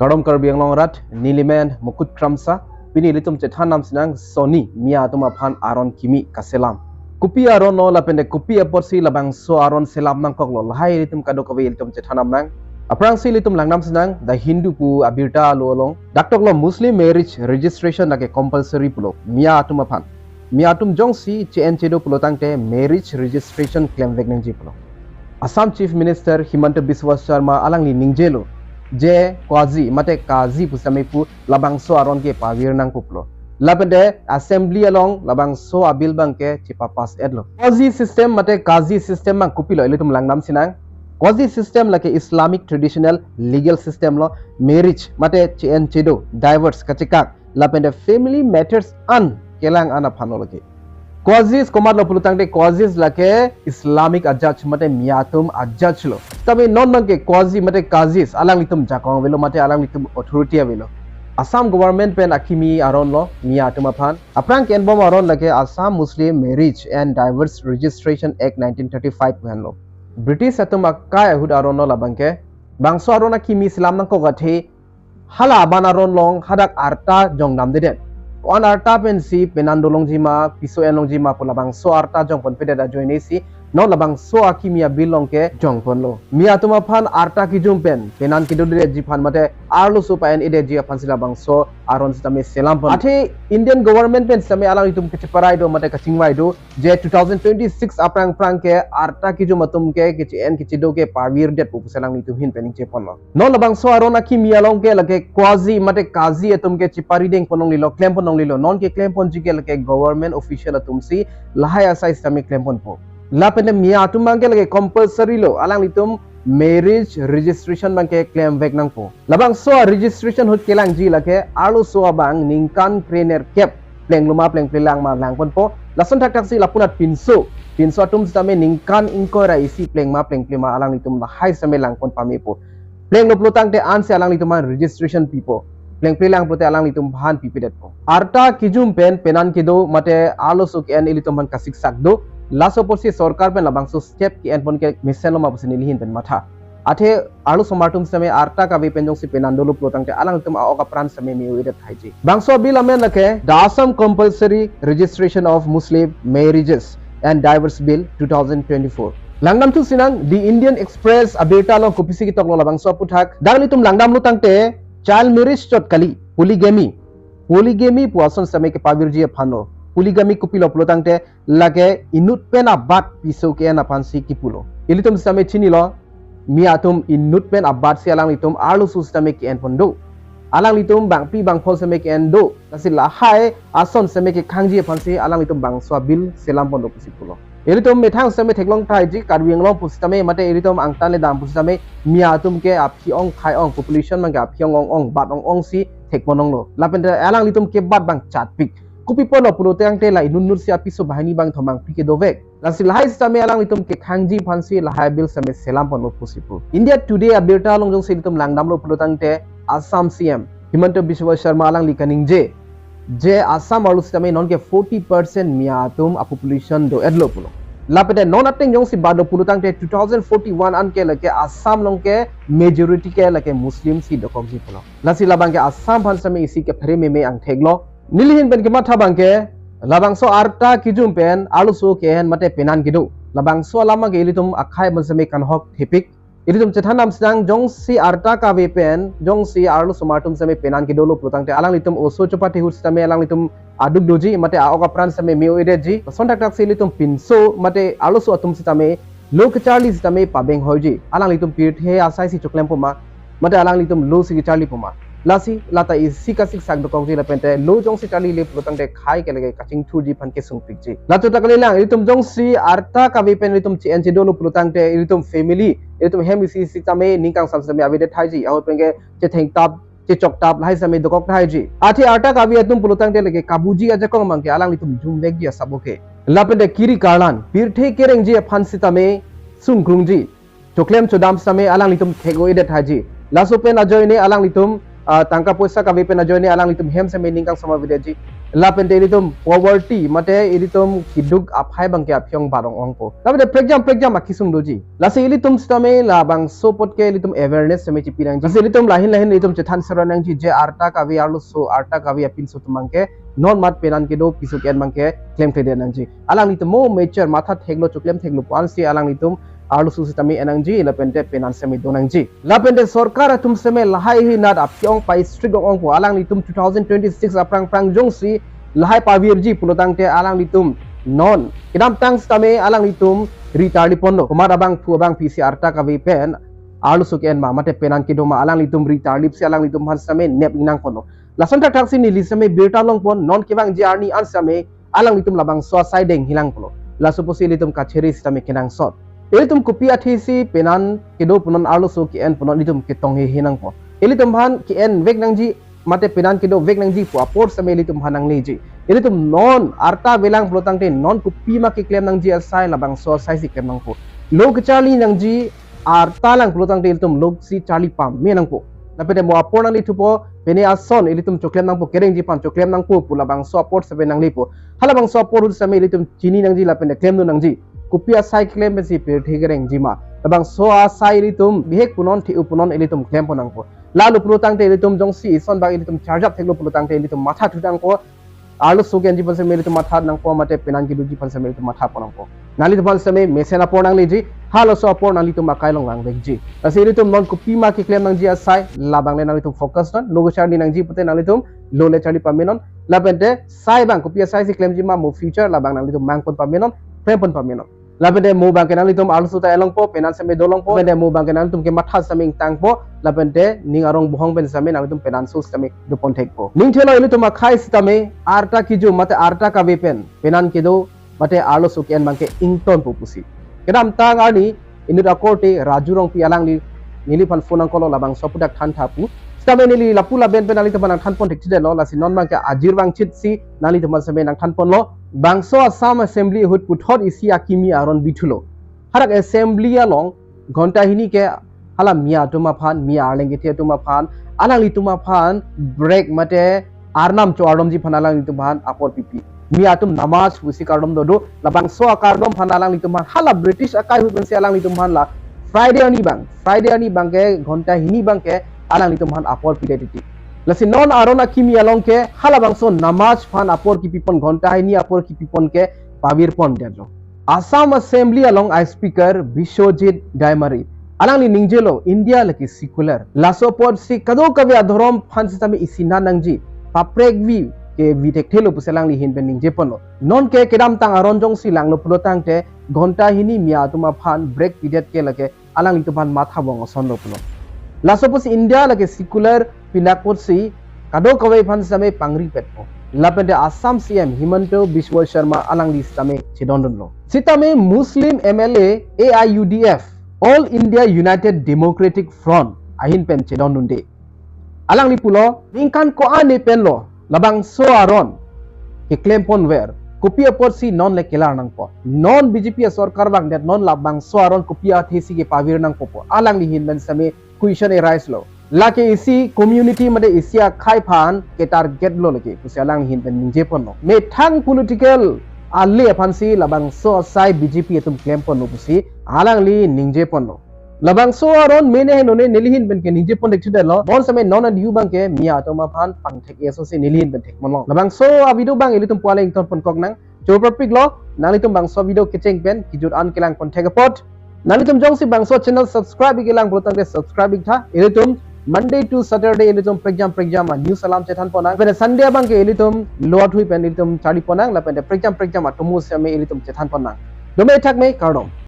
Garom Karbi yang longrat Nilimen Mukut Kramsa Pini litum Chethan nam sinang Sony Miya Atum Aphan Aron Kimi Kaselam Kupi Aron no lapende kupi aporsi labang so Aron selam nang koklo lahai litum kado kawe litum Chethan nam nang Aprang si litum langnam sinang the Hindu pu abirta lolong daktok lo Muslim marriage registration lake compulsory pulo Miya Atum Aphan Miya Atum jongsi CNCdo pulo tangte marriage registration claim vegnang ji pulo Assam Chief Minister Himanta Biswa Sharma alang li ningjelo je kwazi mate kazi pusamipu labang so aron ke pawir nang puplo lapende assembly along labang so abil bangke chipa pass edlo kwazi system mate kazi system mang kupilo elitum langnam sinang kwazi system like Islamic traditional legal system lo marriage mate chen chedo divorce kachikak lapende family matters an kelang ana phanologe Qazis komar lo pulutang de Qazis lake Islamic judge mate Miya Atum judge lo tabe non ke Qazi mate Qazis alang litum jakong velo mate alang litum authority velo Assam government pen akimi aron lo Miya Atum Aphan aprang ken bom aron lake Assam Muslim Marriage and Divorce Registration Act 1935 pen lo British atum akai hud aron lo labangke bangso aron akimi Islam nang ko gathe hala ban aron long hadak arta jong nam de On Arta pensi penandolong jima piso enlong jima po labang so Arta jong pon pede da join si no labang so akimia bilong ke jong pon lo Miya Atum Aphan Arta ki jumpen penan ki dodre jipan mate arlo so pa en ide ji aphan sila bang so aron stame selam pon ate Indian government pen stame alang itum ke parai do mate kachingwai do je 2026 aprang prang ke Arta ki jum atum ke en ki chido ke pawir det pu selang itum hin pening che pon lo no labang so aron akimia long ke lake Qazi mate kazi atum ke chipari deng ponong lilo claim pon lilo non ke claim pon jigel ke government official atum si lahaya sai stame claim pon po lapende Miya Atum bangke lage compulsory lo alang litum marriage registration bangke claim vek nang po labang so registration hot kelang ji lake alu so abang ningkan trainer cap pleng luma pleng pelang ma lang pon po lason tak tak si lapunat pinso atum stame ningkan inkora isi pleng ma pleng plema alang litum lahai same lang pon pame po pleng lo plotang te an se alang litum registration pipo pleng pelang prote alang litum bhan pipidet po arta kijum pen penan kido mate alo so en ilitum ban kasik sakdo Laso porsi sorkar pen labang so step ki en pon ke miselo ma pusini lihin pen matha athe alu somartum same Arta Kave penjong si penandolo plotang te alang tum aoka pran same mi uidet thaiji bangso bill amen lake the Assam compulsory registration of Muslim marriages and divorce bill 2024 langnam tu sinang the Indian Express abeta lo kopisi ki toklo labang so puthak dangli tum langnam lutang te child marriage chot kali polygamy puason same ke pawirji phano Polygamy kupilo plotang te lage inut pen abat piso ke na pansi kipulo ilitum same chinilo Miya Atum inut pen abat si alang litum arlo sustame ki en pondo alang litum bang pi bang phol same ki endo kasi lahai ason same ki khangji pansi alang litum bang swabil selam pondo pusipulo ilitum methang same theklong thaiji Karbi long pusitame mate ilitum angtale dam pusitame Miya Atum ke aphi ong khai ong population mang aphi ong bat ong si thekmonong lo lapente alang litum ke bat bang chatpik Kupi pono pulo teng te la inunur si Piso Banghini Bangkethom pike dovek lasi lahai stame alang litum ke khangji phansi lahai bil same selam pon lo pusipu India Today abirta long jong selitum langdam lo pulo tang te Assam CM Himanta Biswa Sharma alang likaning je Assam alu stame non ke 40% Miya Atum a population do edlo pulo lapete non ateng jong si bado pulo tang te 2041 an ke lake Assam long ke majority ke lake Muslim si dokok ji pulo lasi labang ke Assam phan same isi ke phre me ang theglo Nilihin pen kemat bangke labang so Arta kijum pen alu so kehen mate penan kido labang so lama ke ilitum akhai bonsame kanhok thepik ilitum Chethan nam sidang jong si Arta Kave pen jong si alu somartum same penan kido lo plotang te alang litum oso chopati hus tame alang litum aduk doji mate aoka pran same meo ide ji sontak tak si litum pinso mate alu so atum sitame lok charli sitame pabeng hoji alang litum pirthe asai si choklem poma mate alang litum lo si charli poma Lasi lata isi kasik sak dokong ji lapente lo jong si tali le plotang de khai ke lege kaching thu ji phan ke sung pik ji latu takali lang ilitum jong si Arta Kave pen ilitum chen do lo plotang te ilitum family ilitum hem isi si tame ningkang sam same avide thai ji aw penge che theng tap che chok tap lai same dokok thai ji athi Arta Kave atum plotang te lege kabuji aja kong mang ke alang litum jum bek ji saboke lapente kiri karlan pirthe kereng ji phan si tame sung grung ji choklem chodam same alang litum thego ide thai ji laso pen ajoy ne alang litum tangka poisa kave pe na join alang litum hem se meaning kang sama videji lapente ilitum poverty mate ilitum kidug aphai bangke aphyong barong ongpo labde pregjam akisung doji lase ilitum stame labang sopot ke ilitum awareness seme chipinang lase ilitum lahin ilitum chethan saranang ji je arta kave arlu so arta kave pinso tumangke non mat penan ke do piso ken bangke claim ke denang ji alang litum mo mature matha theglo chuklem theglo pan si alang litum arlu susitami enangji lapente penan semi donangji lapente sarkar tum seme lahai hi nat apyong pai strict ong ko alang litum 2026 aprang jongsi lahai pawirji pulotangte alang litum non kidam tang stame alang litum ritardi pondo kumar abang pu abang pc arta kave pen arlu suken ma mate penan kidoma alang litum ritardi si alang litum han same nep inang pondo lasanta taksi ni lisame birta long pon non kibang jarni an same alang litum labang so sideng hilang polo lasuposi litum kacheri stame kinang sot ilitum kupia thisi penan kedo punon arlo so ki en punon litum kitong he hinang po ilitum han ki en vek nangji mate penan kedo vek nangji po apor same ilitum hanang leji ilitum non arta velang plotang te non kupi ma ki klem nangji asai labang so sai si klem nang po log charli nangji arta lang plotang te ilitum log si charli pam me nang po napete mo apor nang litu po pene ason ilitum choklem nang po kereng ji pan choklem nang po labang so apor sebe nang lipo halabang so apor same ilitum chini nangji lapene klem no nangji kupia sai claim besi per thigereng jima labang so sai litum bihek punon thi upunon elitum claim ponang po lalu pulutang te elitum jongsi ison bang elitum charge up theglo pulutang te elitum matha thudang ko alu sugen ji panse elitum matha nang po mate penan ki duji panse elitum matha ponang po nali tu panse me mesena ponang leji halo so por nali tu makai long lang ji asi elitum non kupi ma ki claim nang ji asai labang le nali tu focus non logo char ni nang ji pute nali tum lo le chari pamenon lapente sai bang kupia sai si claim ji ma mo future labang nali tu mang pon pamenon frame pon pamenon lapente mo bang kenal litum arlu suta elong po penan same dolong po lapente mo bang kenal tum ke matha saming tang po lapente ning arong buhong ben same nang litum penan sus same dupon thek po ning thelo ilitum khai sitame arta kiju mate arta kave pen penan kedo mate arlo suken bangke ington po pusi kedam tang ani inut akorte rajurong pi alang li nili pan phone angkolo labang sopudak than thapu stame nili lapula ben penali teman than pon thek chide lo lasi non bangke ajir bang chit si nali teman same nang than pon lo bangso Assam Assembly hut puthot isi akimi aron bithulo harak assembly along ghonta hini ke hala Miya Atum Aphan Miya Atum Aphan alang Atum Aphan break mate arnam cho ardom ji phanalang Atum Aphan apor pipi Miya Atum namaz pusi kardom dodo labang so akardom phanalang Atum Aphan hala British akai hu bensi alang Atum Aphan la Friday ani bang ke ghonta hini bang ke alang Atum Aphan apor pidetiti lasi non arona kimi along ke halabang so namaz phan apor ki pipon ghonta ni apor ki pipon ke pavir pon delo Assam Assembly along I speaker Bishojit Daimari alang ni ningjelo India laki secular laso pod si kado kave adhorom phan sistame isina nangji paprek vi ke vitek thelo puselang li hin ben ningje pono non ke kedam tang aron jong si langlo pulotang te ghonta hini Miya Atum Aphan break period ke lake alang li tuban matha bong sonlo puno lasopos India lake secular pinakpot si kado kawai phan same pangri petpo lapente Assam CM Himanto Biswa Sharma alang li same chidondon lo sitame Muslim MLA AIUDF All India United Democratic Front ahin pen chidondon de alang li pulo ningkan ko ane pen lo labang so aron ke claim pon wer kopia por si non le kelar nang po non BJP sarkar bang det non labang so aron kopia thesi ke pavir nang po alang li hin ben same question arise lo lake isi community made isia khai phan ke target lo lake pusalang hin ben ningje ponno me thang political alle phansi labang so sai BJP etum claim ponno pusi alang li ningje ponno labang so aron mene henone nelihin ben ke ningje pon dekchide lo bon same non and you bang ke Miya Atum Aphan pang thek eso se nelihin ben thek monlo labang so abidu bang elitum puale ington pon kok nang chopapik lo nalitum bang so video kecheng pen kijut an kelang pon thekapot nalitum jong si bang so channel subscribe igelang botang de subscribe tha elitum Monday to Saturday elitum pregjam new salam Chethan ponang pene Sunday bang ke elitum lot hui pen elitum chari ponang la pene pregjam atumu same elitum Chethan ponang dome thak me kardom